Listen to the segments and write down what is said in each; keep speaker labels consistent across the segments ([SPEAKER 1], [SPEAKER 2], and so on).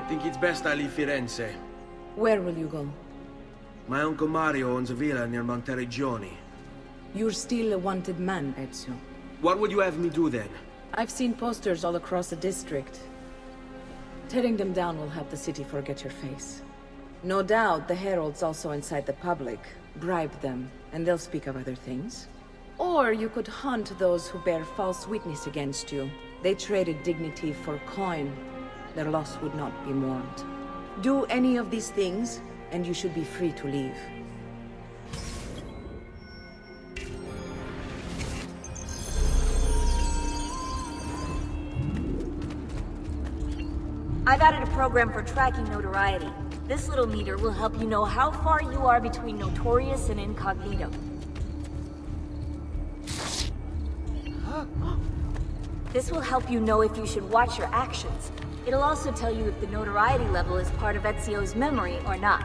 [SPEAKER 1] Think it's best I leave Firenze.
[SPEAKER 2] Where will you go?
[SPEAKER 1] My uncle Mario owns a villa near Monteriggioni.
[SPEAKER 2] You're still a wanted man, Ezio.
[SPEAKER 1] What would you have me do then?
[SPEAKER 2] I've seen posters all across the district. Tearing them down will help the city forget your face. No doubt the heralds also incite the public. Bribe them, and they'll speak of other things. Or you could hunt those who bear false witness against you. They traded dignity for coin. Their loss would not be mourned. Do any of these things, and you should be free to leave.
[SPEAKER 3] I've added a program for tracking notoriety. This little meter will help you know how far you are between notorious and incognito. This will help you know if you should watch your actions. It'll also tell you if the notoriety level is part of Ezio's memory or not.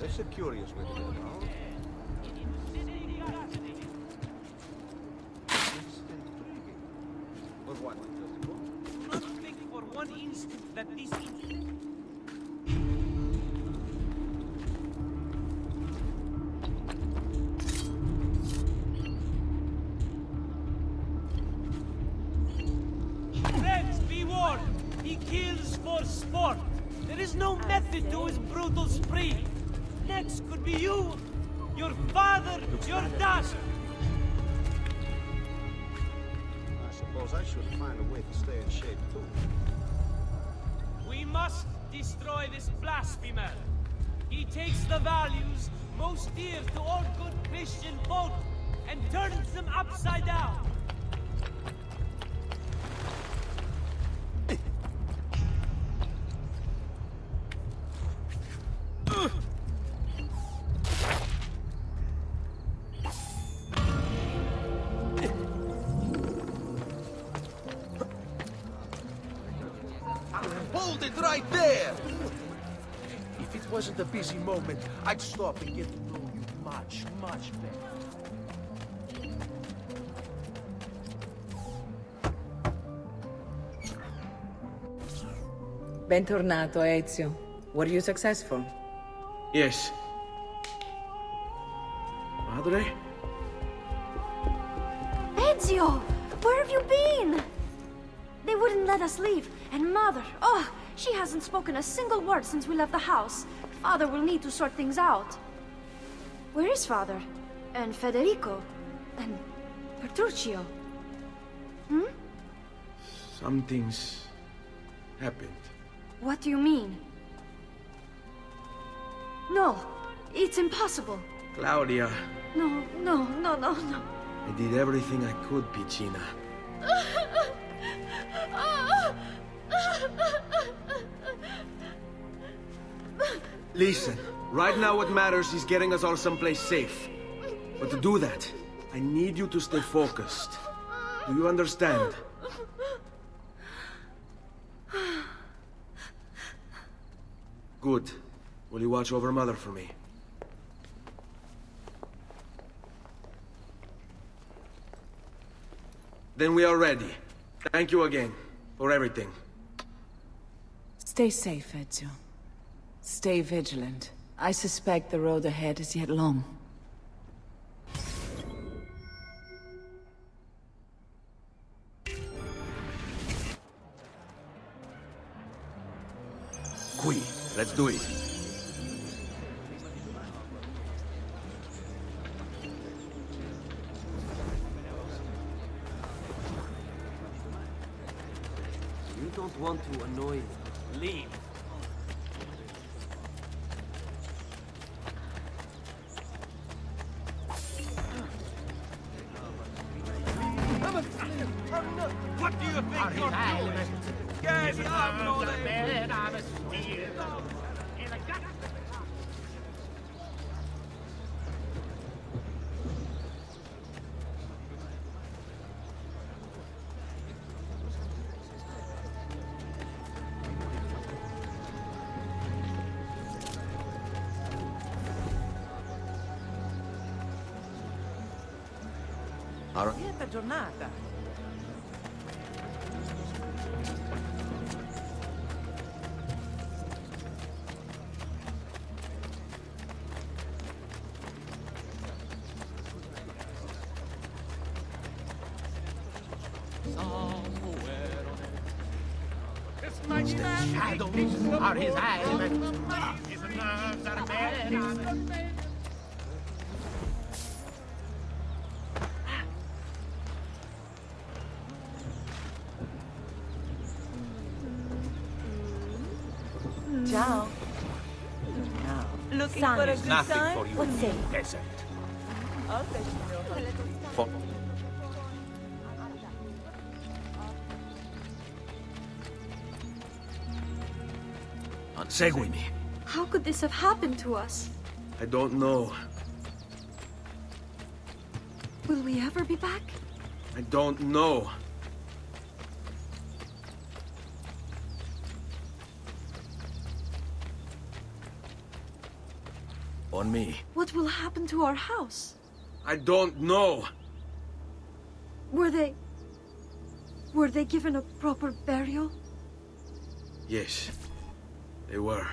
[SPEAKER 4] That's a curious way to get it out. It's intriguing. But what?
[SPEAKER 5] Do not think for one instant that this is... Friends, be warned! He kills for sport! There is no method to his brutal spree! Next could be you, your father, your dad!
[SPEAKER 4] I suppose I should find a way to stay in shape, too.
[SPEAKER 5] We must destroy this blasphemer! He takes the values most dear to all good Christian folk and turns them upside down!
[SPEAKER 4] Hold it right there! If it wasn't a busy moment, I'd stop and get to know you much, much better.
[SPEAKER 2] Bentornato, Ezio. Were you successful?
[SPEAKER 1] Yes. Madre?
[SPEAKER 3] Ezio! Where have you been? They wouldn't let us leave. And Mother, oh, she hasn't spoken a single word since we left the house. Father will need to sort things out. Where is Father? And Federico? And Petruccio? Hmm?
[SPEAKER 1] Something's happened.
[SPEAKER 3] What do you mean? No, it's impossible.
[SPEAKER 1] Claudia,
[SPEAKER 3] No, no, no, no, no.
[SPEAKER 1] I did everything I could, Piccina. Listen, right now what matters is getting us all someplace safe. But to do that, I need you to stay focused. Do you understand? Good. Will you watch over Mother for me? Then we are ready. Thank you again for everything.
[SPEAKER 2] Stay safe, Ezio. Stay vigilant. I suspect the road ahead is yet long.
[SPEAKER 1] Qui, let's do it.
[SPEAKER 5] don't want to annoy you. Leave. What do you think you're doing? Get out of there!
[SPEAKER 6] Lieta giornata.
[SPEAKER 4] Shadows are his element. His nerves are bad.
[SPEAKER 6] Ciao. Now, looking for a good
[SPEAKER 4] Nothing
[SPEAKER 6] time?
[SPEAKER 4] for you,
[SPEAKER 6] What's it?
[SPEAKER 4] peasant.
[SPEAKER 6] I'll fetch you.
[SPEAKER 4] For
[SPEAKER 1] Segui me.
[SPEAKER 3] How could this have happened to us?
[SPEAKER 1] I don't know.
[SPEAKER 3] Will we ever be back?
[SPEAKER 1] I don't know. On me.
[SPEAKER 3] What will happen to our house?
[SPEAKER 1] I don't know.
[SPEAKER 3] Were they given a proper burial?
[SPEAKER 1] Yes, they were.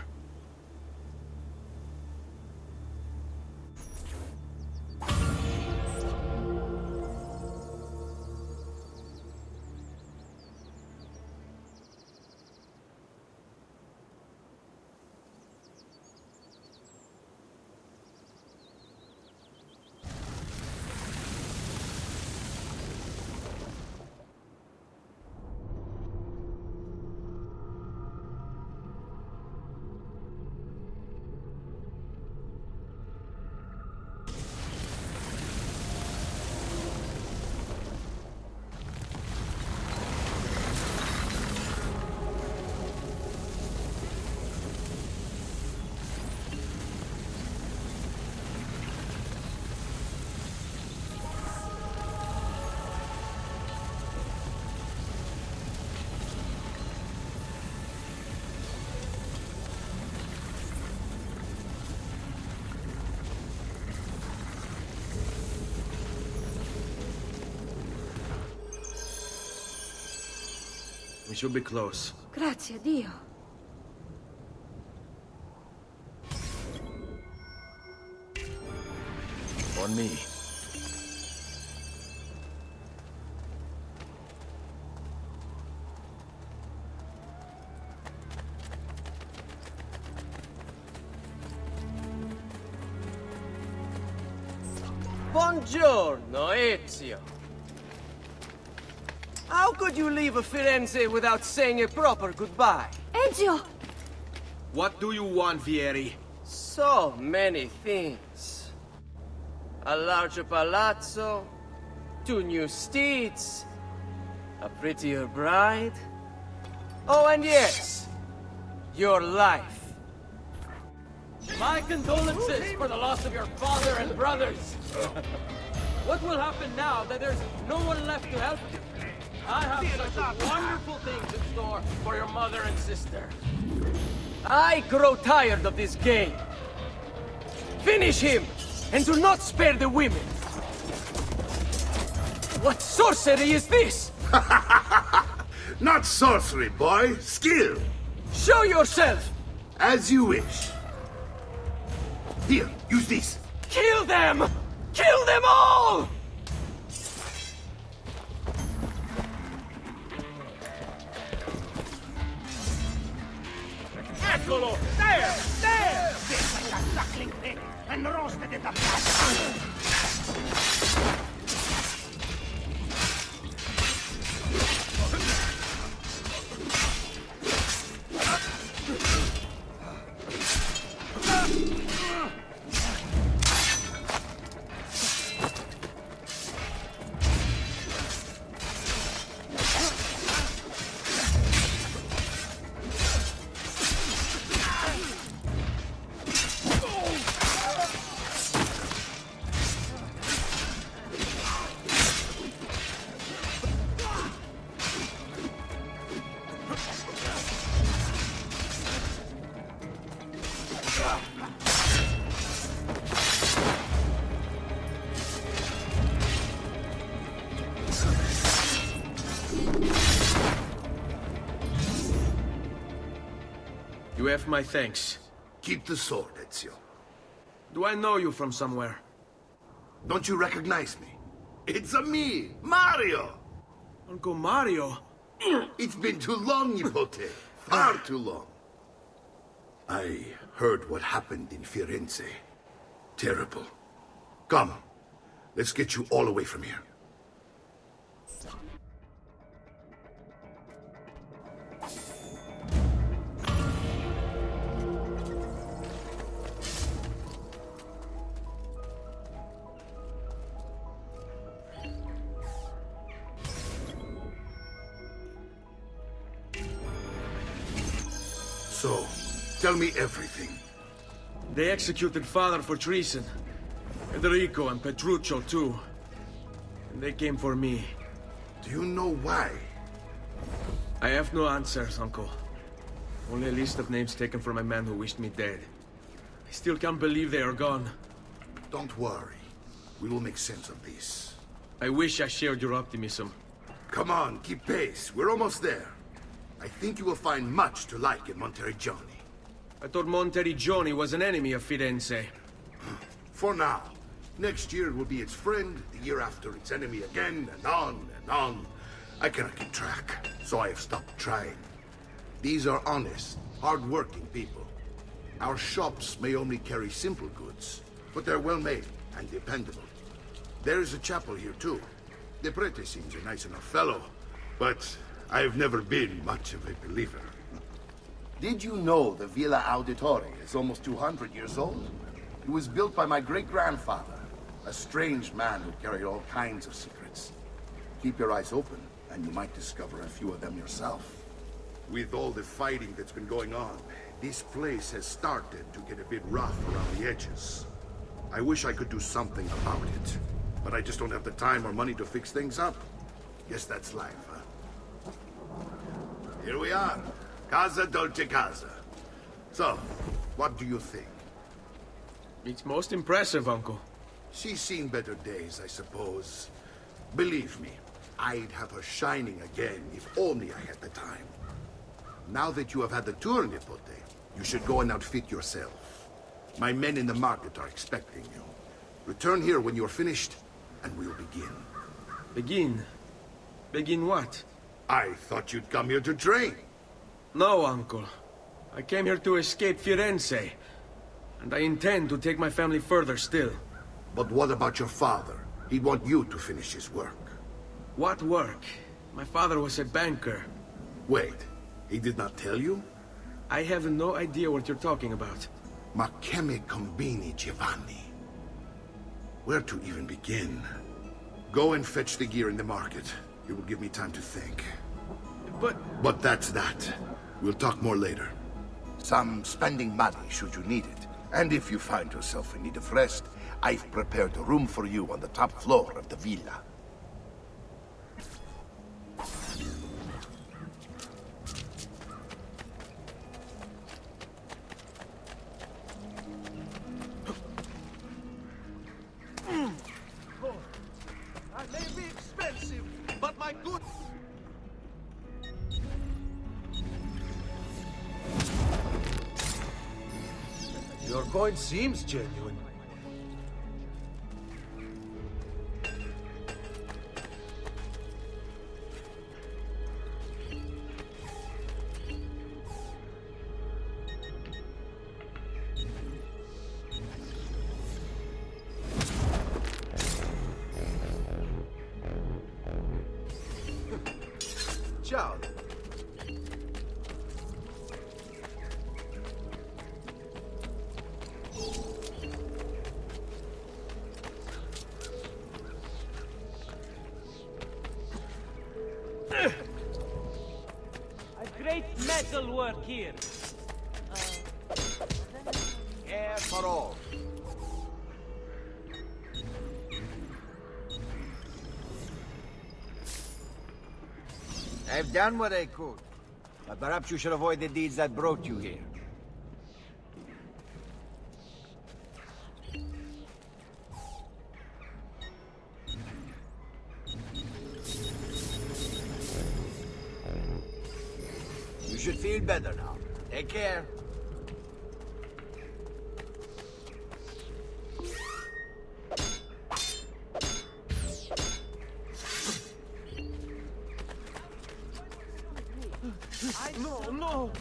[SPEAKER 1] We should be close.
[SPEAKER 3] Grazie Dio.
[SPEAKER 1] On me.
[SPEAKER 5] Buongiorno, Ezio. How could you leave a Firenze without saying a proper goodbye?
[SPEAKER 3] Ezio!
[SPEAKER 1] What do you want, Vieri?
[SPEAKER 5] So many things. A larger palazzo, 2 new steeds, a prettier bride. Oh, and yes, your life. My condolences for the loss of your father and brothers. What will happen now that there's no one left to help you? I have such wonderful things in store for your mother and sister. I grow tired of this game. Finish him, and do not spare the women. What sorcery is this?
[SPEAKER 7] Not sorcery, boy. Skill.
[SPEAKER 5] Show yourself!
[SPEAKER 7] As you wish. Here, use this.
[SPEAKER 5] Kill them! Kill them all!
[SPEAKER 4] Eccolo! There! There! This like a suckling pig and roasted in the fat.
[SPEAKER 1] You have my thanks.
[SPEAKER 7] Keep the sword, Ezio.
[SPEAKER 1] Do I know you from somewhere?
[SPEAKER 7] Don't you recognize me? It's a me, Mario!
[SPEAKER 1] Uncle Mario?
[SPEAKER 7] It's been too long, Nipote. Far too long. I heard what happened in Firenze. Terrible. Come, let's get you all away from here. So, tell me everything.
[SPEAKER 1] They executed father for treason. Federico and Petruccio too. And they came for me.
[SPEAKER 7] Do you know why?
[SPEAKER 1] I have no answers, Uncle. Only a list of names taken from a man who wished me dead. I still can't believe they are gone.
[SPEAKER 7] Don't worry. We will make sense of this.
[SPEAKER 1] I wish I shared your optimism.
[SPEAKER 7] Come on, keep pace. We're almost there. I think you will find much to like in Monteriggioni.
[SPEAKER 1] I thought Monteriggioni was an enemy of Firenze.
[SPEAKER 7] For now. Next year it will be its friend, the year after its enemy again, and on and on. I cannot keep track, so I have stopped trying. These are honest, hard-working people. Our shops may only carry simple goods, but they're well-made and dependable. There is a chapel here too. The prete seems a nice enough fellow, but I've never been much of a believer. Did you know the Villa Auditore is almost 200 years old? It was built by my great-grandfather, a strange man who carried all kinds of secrets. Keep your eyes open, and you might discover a few of them yourself. With all the fighting that's been going on, this place has started to get a bit rough around the edges. I wish I could do something about it, but I just don't have the time or money to fix things up. Guess that's life, huh? Here we are. Casa Dolce Casa. So, what do you think?
[SPEAKER 1] It's most impressive, Uncle.
[SPEAKER 7] She's seen better days, I suppose. Believe me, I'd have her shining again if only I had the time. Now that you have had the tour, Nipote, you should go and outfit yourself. My men in the market are expecting you. Return here when you're finished, and we'll begin.
[SPEAKER 1] Begin? Begin what?
[SPEAKER 7] I thought you'd come here to train.
[SPEAKER 1] No, Uncle. I came here to escape Firenze. And I intend to take my family further still.
[SPEAKER 7] But what about your father? He'd want you to finish his work.
[SPEAKER 1] What work? My father was a banker.
[SPEAKER 7] Wait, he did not tell you?
[SPEAKER 1] I have no idea what you're talking about.
[SPEAKER 7] Ma che me combini, Giovanni? Where to even begin? Go and fetch the gear in the market. It will give me time to think. But that's that. We'll talk more later. Some spending money should you need it. And if you find yourself in need of rest, I've prepared a room for you on the top floor of the villa.
[SPEAKER 4] I may be expensive, but my good... Your coin seems genuine. Ciao.
[SPEAKER 5] A great metal work here.
[SPEAKER 4] Air for all.
[SPEAKER 8] I've done what I could, but perhaps you should avoid the deeds that brought you here. You should feel better now. Take care.
[SPEAKER 1] No, no!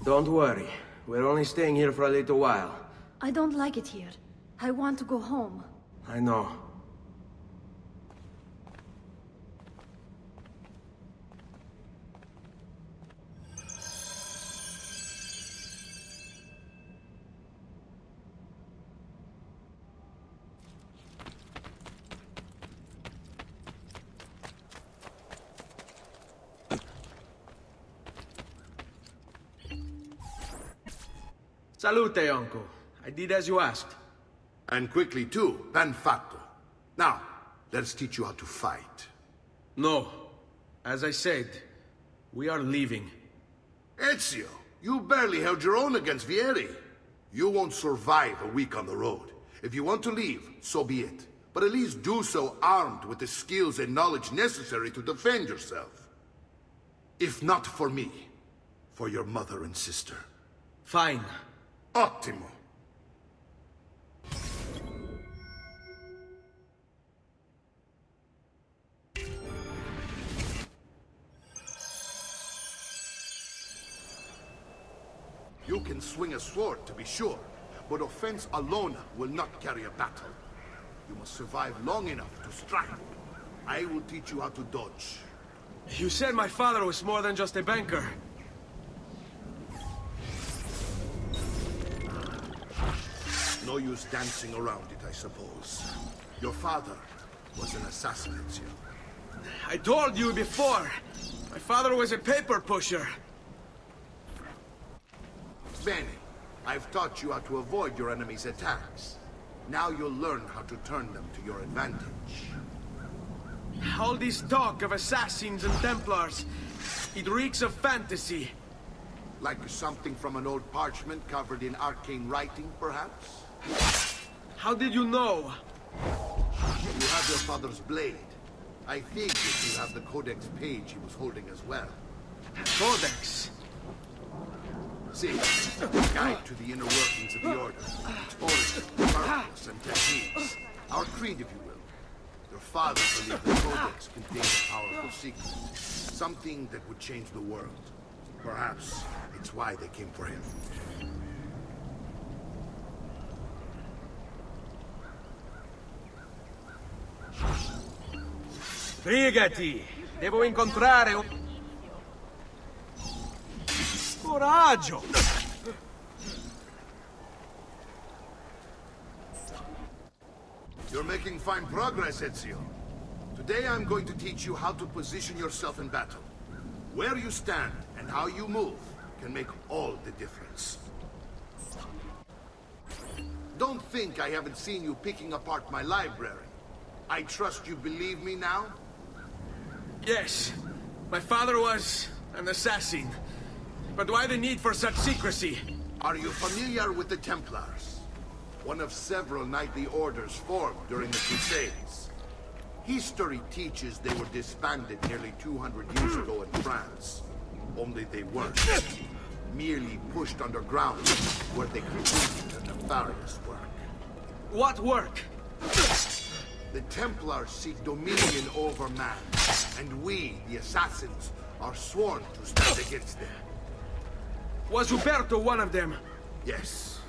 [SPEAKER 1] Don't worry. We're only staying here for a little while.
[SPEAKER 3] I don't like it here. I want to go home.
[SPEAKER 1] I know. Salute, uncle. I did as you asked.
[SPEAKER 7] And quickly too, ben fatto. Now, let's teach you how to fight.
[SPEAKER 1] No. As I said, we are leaving.
[SPEAKER 7] Ezio, you barely held your own against Vieri. You won't survive a week on the road. If you want to leave, so be it. But at least do so armed with the skills and knowledge necessary to defend yourself. If not for me, for your mother and sister.
[SPEAKER 1] Fine.
[SPEAKER 7] Ottimo. You can swing a sword, to be sure, but offense alone will not carry a battle. You must survive long enough to strike. I will teach you how to dodge.
[SPEAKER 1] You said my father was more than just a banker.
[SPEAKER 7] No use dancing around it, I suppose. Your father was an assassin, Ezio.
[SPEAKER 1] I told you before. My father was a paper pusher.
[SPEAKER 7] Bene, I've taught you how to avoid your enemy's attacks. Now you'll learn how to turn them to your advantage.
[SPEAKER 1] All this talk of assassins and Templars, it reeks of fantasy.
[SPEAKER 7] Like something from an old parchment covered in arcane writing, perhaps?
[SPEAKER 1] How did you know?
[SPEAKER 7] You have your father's blade. I figured you have the codex page he was holding as well.
[SPEAKER 1] Codex?
[SPEAKER 7] See, a guide to the inner workings of the Order. Its origin, purpose, and techniques. Our creed, if you will. Your father believed the codex contained a powerful secret. Something that would change the world. Perhaps it's why they came for him.
[SPEAKER 1] Sbrigati! Devo incontrare un... Coraggio!
[SPEAKER 7] You're making fine progress, Ezio. Today I'm going to teach you how to position yourself in battle. Where you stand and how you move can make all the difference. Don't think I haven't seen you picking apart my library. I trust you believe me now?
[SPEAKER 1] Yes. My father was an assassin. But why the need for such secrecy?
[SPEAKER 7] Are you familiar with the Templars? One of several knightly orders formed during the Crusades. History teaches they were disbanded nearly 200 years ago in France. Only they weren't. Merely pushed underground, where they completed a nefarious work.
[SPEAKER 1] What work?
[SPEAKER 7] The Templars seek dominion over man, and we, the assassins, are sworn to stand against them.
[SPEAKER 1] Was Uberto one of them?
[SPEAKER 7] Yes.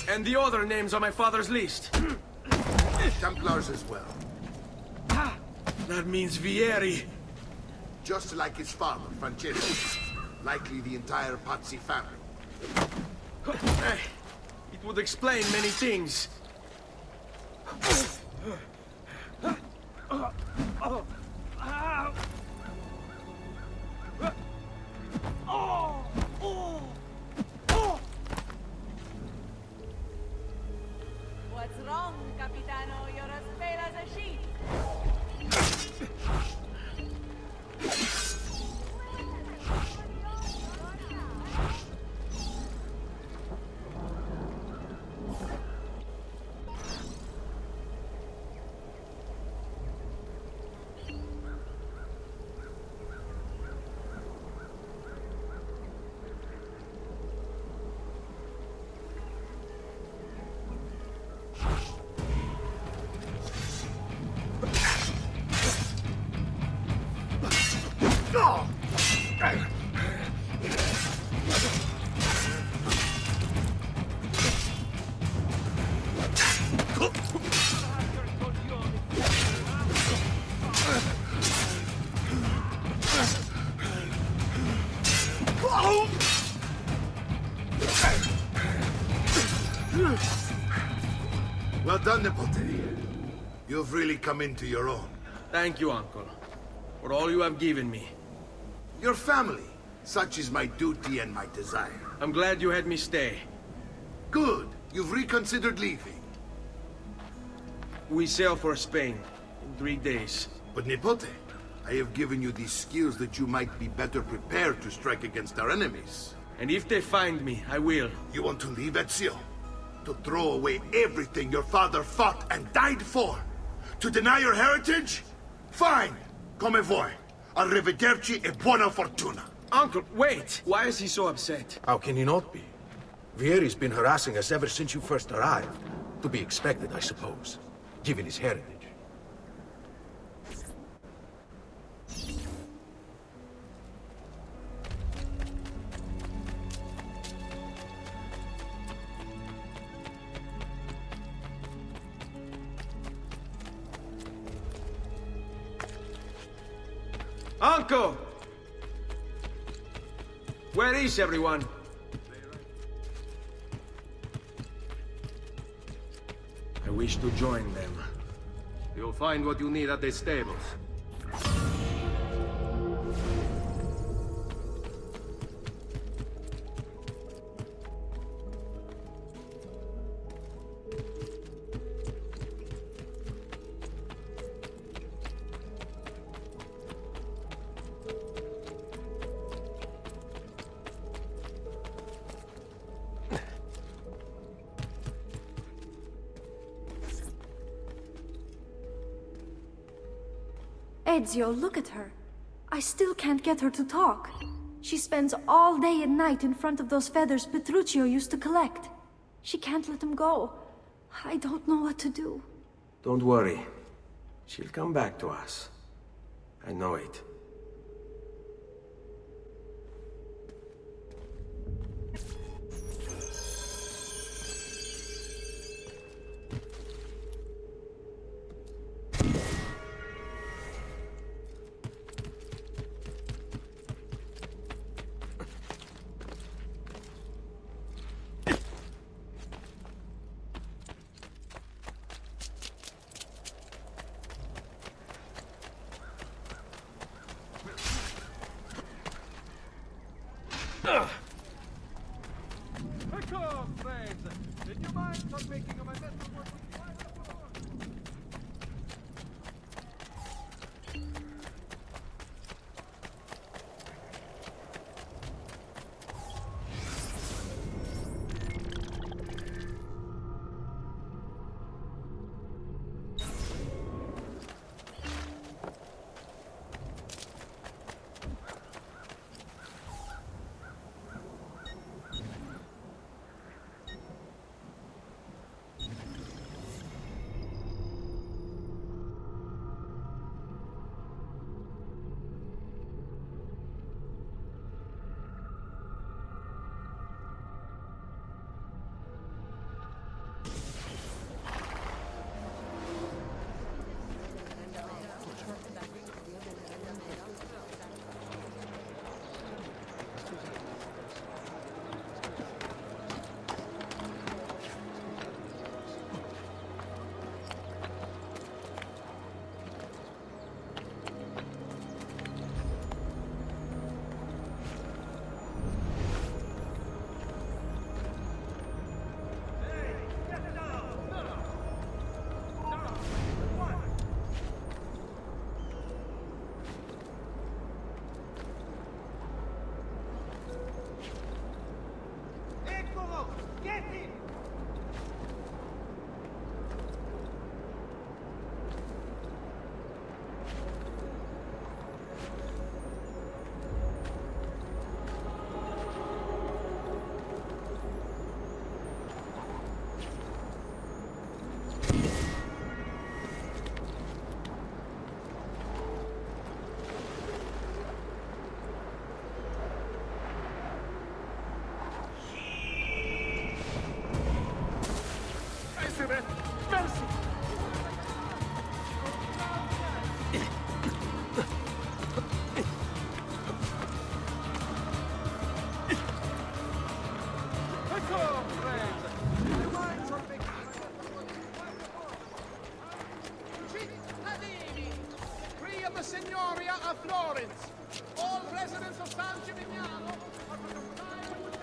[SPEAKER 1] And the other names on my father's list?
[SPEAKER 7] Templars as well.
[SPEAKER 1] That means Vieri.
[SPEAKER 7] just like his father, Francesco. Likely the entire Pazzı family.
[SPEAKER 1] It would explain many things.
[SPEAKER 6] What's wrong, Capitano? You're as pale as a sheet.
[SPEAKER 7] Well done, Nipote. You've really come into your own.
[SPEAKER 1] Thank you, Uncle, for all you have given me.
[SPEAKER 7] Your family. Such is my duty and my desire.
[SPEAKER 1] I'm glad you had me stay.
[SPEAKER 7] Good. You've reconsidered leaving.
[SPEAKER 1] We sail for Spain in 3 days.
[SPEAKER 7] But Nipote, I have given you these skills that you might be better prepared to strike against our enemies.
[SPEAKER 1] And if they find me, I will.
[SPEAKER 7] You want to leave Ezio? To throw away everything your father fought and died for? To deny your heritage? Fine. Come vuoi. Arrivederci e buona fortuna.
[SPEAKER 1] Uncle, wait! Why is he so upset?
[SPEAKER 4] How can he not be? Vieri's been harassing us ever since you first arrived. To be expected, I suppose, given his heritage.
[SPEAKER 1] Uncle! Where is everyone? I wish to join them.
[SPEAKER 9] You'll find what you need at the stables.
[SPEAKER 3] Ezio, look at her. I still can't get her to talk. She spends all day and night in front of those feathers Petruchio used to collect. She can't let them go. I don't know what to do.
[SPEAKER 1] Don't worry. She'll come back to us. I know it.
[SPEAKER 9] Come, friends! Did you mind not making a mess of what Signoria of Florence. All residents of San Gimignano are to comply with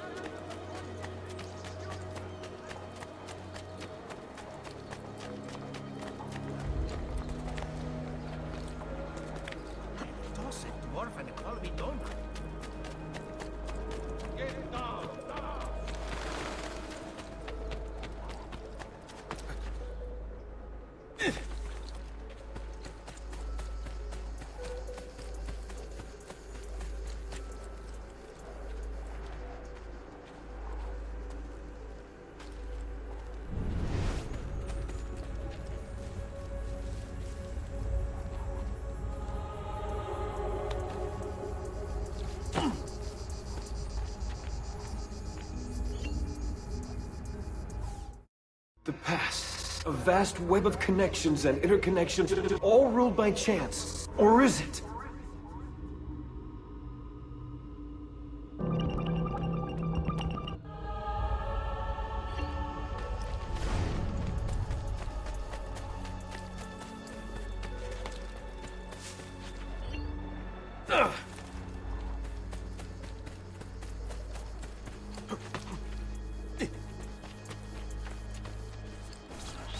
[SPEAKER 4] Toss it, dwarf, and call me donut.
[SPEAKER 9] Get it down.
[SPEAKER 1] The past, a vast web of connections and interconnections, all ruled by chance. Or is it?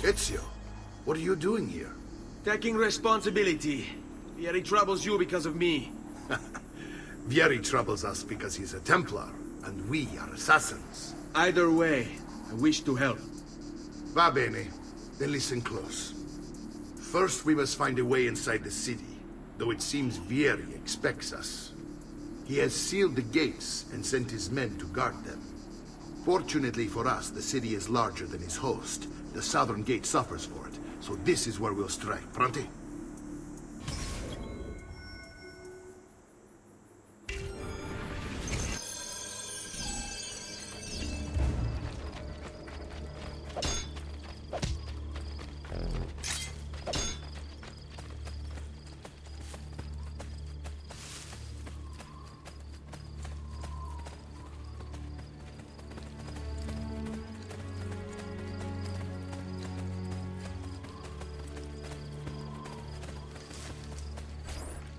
[SPEAKER 7] Ezio, what are you doing here?
[SPEAKER 1] Taking responsibility. Vieri troubles you because of me.
[SPEAKER 7] Vieri troubles us because he's a Templar, and we are assassins.
[SPEAKER 1] Either way, I wish to help.
[SPEAKER 7] Va bene, then listen close. First, we must find a way inside the city, though it seems Vieri expects us. He has sealed the gates and sent his men to guard them. Fortunately for us, the city is larger than its host. The southern gate suffers for it, so this is where we'll strike. Pronti?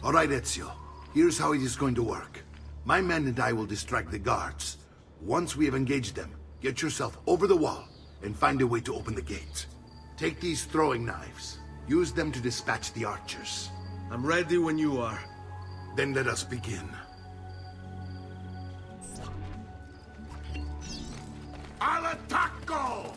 [SPEAKER 7] All right, Ezio. Here's how it is going to work. My men and I will distract the guards. Once we have engaged them, get yourself over the wall and find a way to open the gate. Take these throwing knives. Use them to dispatch the archers.
[SPEAKER 1] I'm ready when you are.
[SPEAKER 7] Then let us begin. Al attacco!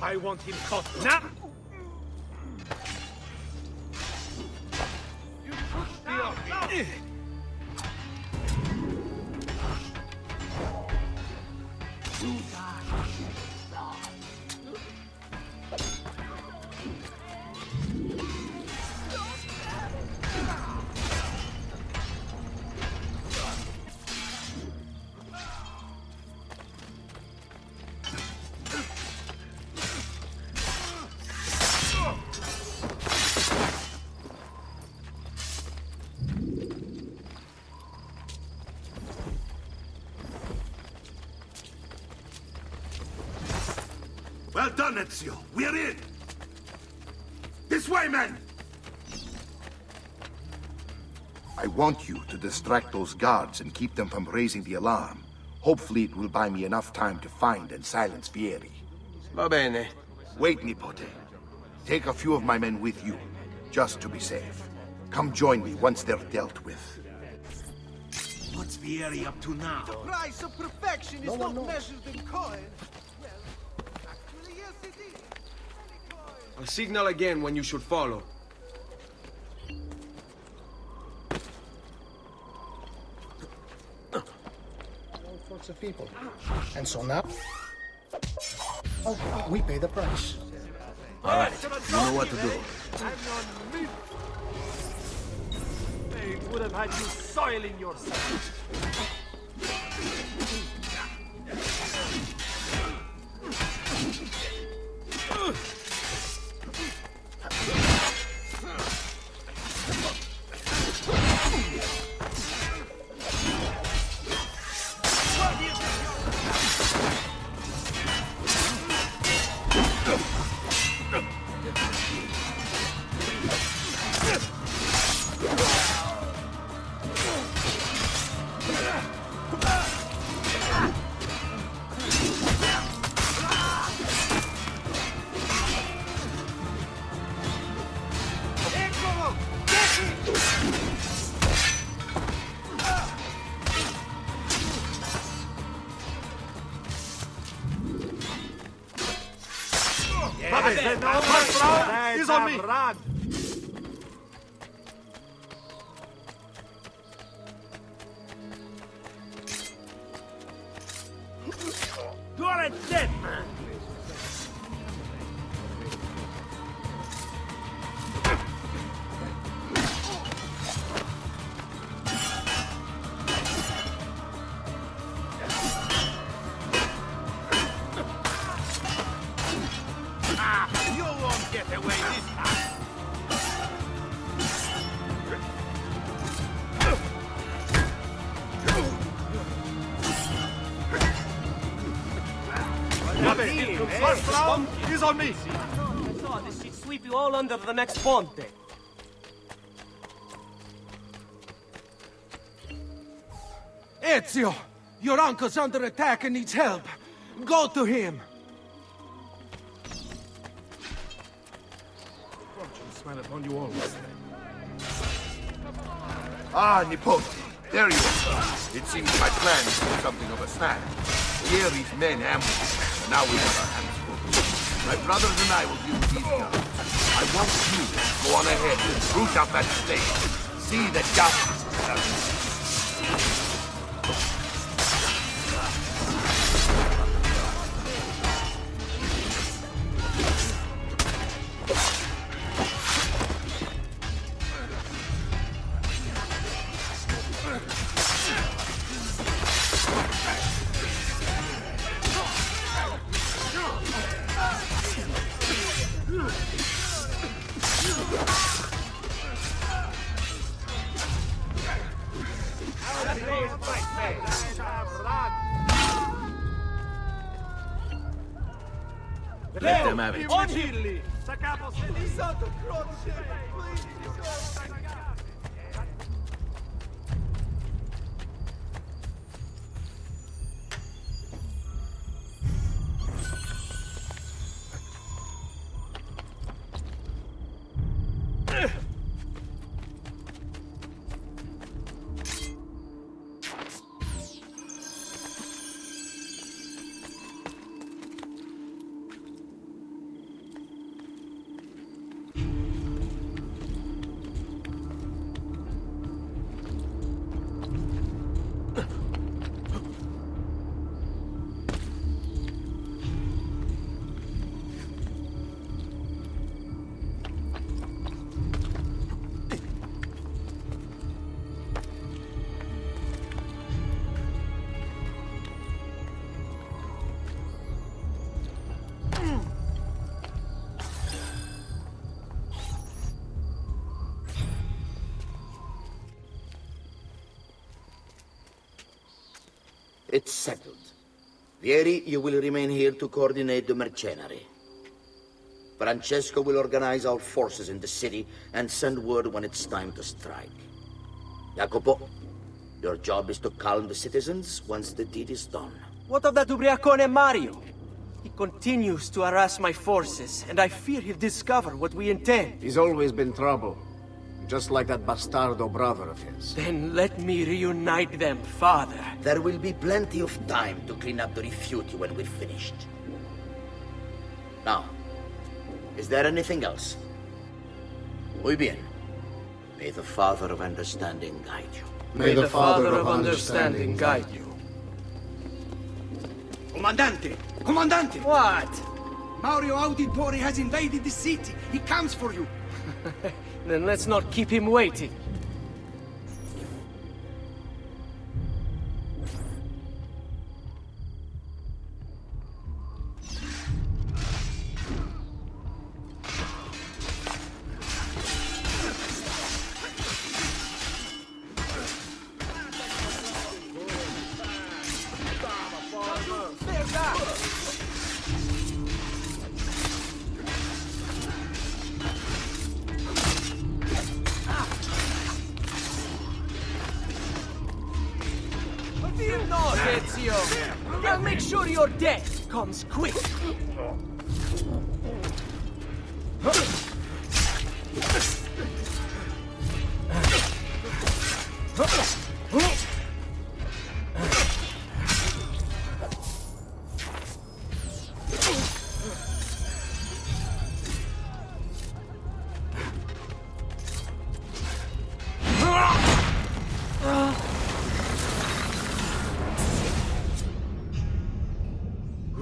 [SPEAKER 5] I want him caught now!
[SPEAKER 9] You pushed me off.
[SPEAKER 7] Well done, Ezio. We're in! This way, men! I want you to distract those guards and keep them from raising the alarm. Hopefully it will buy me enough time to find and silence Vieri.
[SPEAKER 1] Va bene.
[SPEAKER 7] Wait, Nipote. Take a few of my men with you, just to be safe. Come join me once they're dealt with.
[SPEAKER 4] What's Vieri up to now?
[SPEAKER 9] The price of perfection is not measured in coin. Well, actually, yes, it is. Any coin.
[SPEAKER 1] I'll signal again when you should follow.
[SPEAKER 10] All sorts of people. And so now, we pay the price.
[SPEAKER 7] All right, you know what to do.
[SPEAKER 9] I'm on me.
[SPEAKER 5] would have had you soiling yourself.
[SPEAKER 9] He's on me!
[SPEAKER 5] You're a dead man!
[SPEAKER 4] You won't get away this time.
[SPEAKER 9] First round, he's on me!
[SPEAKER 5] I thought this should sweep you all under the next ponte.
[SPEAKER 9] Ezio! Your uncle's under attack and needs help. Go to him! Fortune smile upon you always.
[SPEAKER 7] Ah, Nipote. There you are. It seems my plan is something of a snag. Vieri's men ambushed us, and now we have our hands full. My brothers and I will use these guns. I want you to go on ahead and root out that stake. See that justice is done.
[SPEAKER 8] Let them have it.
[SPEAKER 5] On him!
[SPEAKER 11] It's settled. Vieri, you will remain here to coordinate the mercenary. Francesco will organize our forces in the city and send word when it's time to strike. Jacopo, your job is to calm the citizens once the deed is done.
[SPEAKER 5] What of that ubriacone Mario? He continues to harass my forces, and I fear he'll discover what we intend.
[SPEAKER 10] He's always been trouble. Just like that bastardo brother of his.
[SPEAKER 5] Then let me reunite them, father.
[SPEAKER 11] There will be plenty of time to clean up the refuge when we're finished. Now, is there anything else? Muy bien. May the Father of Understanding guide you.
[SPEAKER 5] May the Father of Understanding guide you.
[SPEAKER 1] Comandante! Comandante!
[SPEAKER 5] What?
[SPEAKER 1] Mario Auditore has invaded the city. He comes for you.
[SPEAKER 5] Then let's not keep him waiting. Fear not, Ezio. I'll make sure your death comes quick.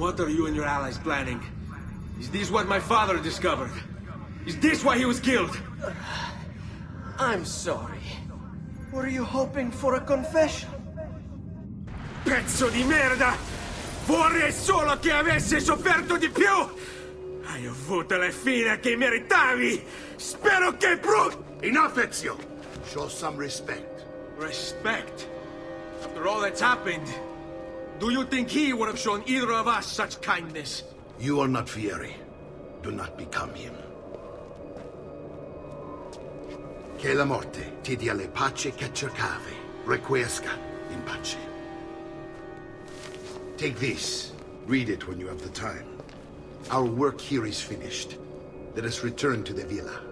[SPEAKER 1] What are you and your allies planning? Is this what my father discovered? Is this why he was killed?
[SPEAKER 9] I'm sorry. Were you hoping for a confession?
[SPEAKER 1] Pezzo di merda! Vorrei solo che avessi sofferto di più! Hai avuto la fine che meritavi! Spero che
[SPEAKER 7] Enough, Ezio! Show some respect.
[SPEAKER 1] Respect? After all that's happened, do you think he would have shown either of us such kindness?
[SPEAKER 7] You are not Vieri. Do not become him. Che la morte ti dia le pace che cercavi. Requiesca in pace. Take this. Read it when you have the time. Our work here is finished. Let us return to the villa.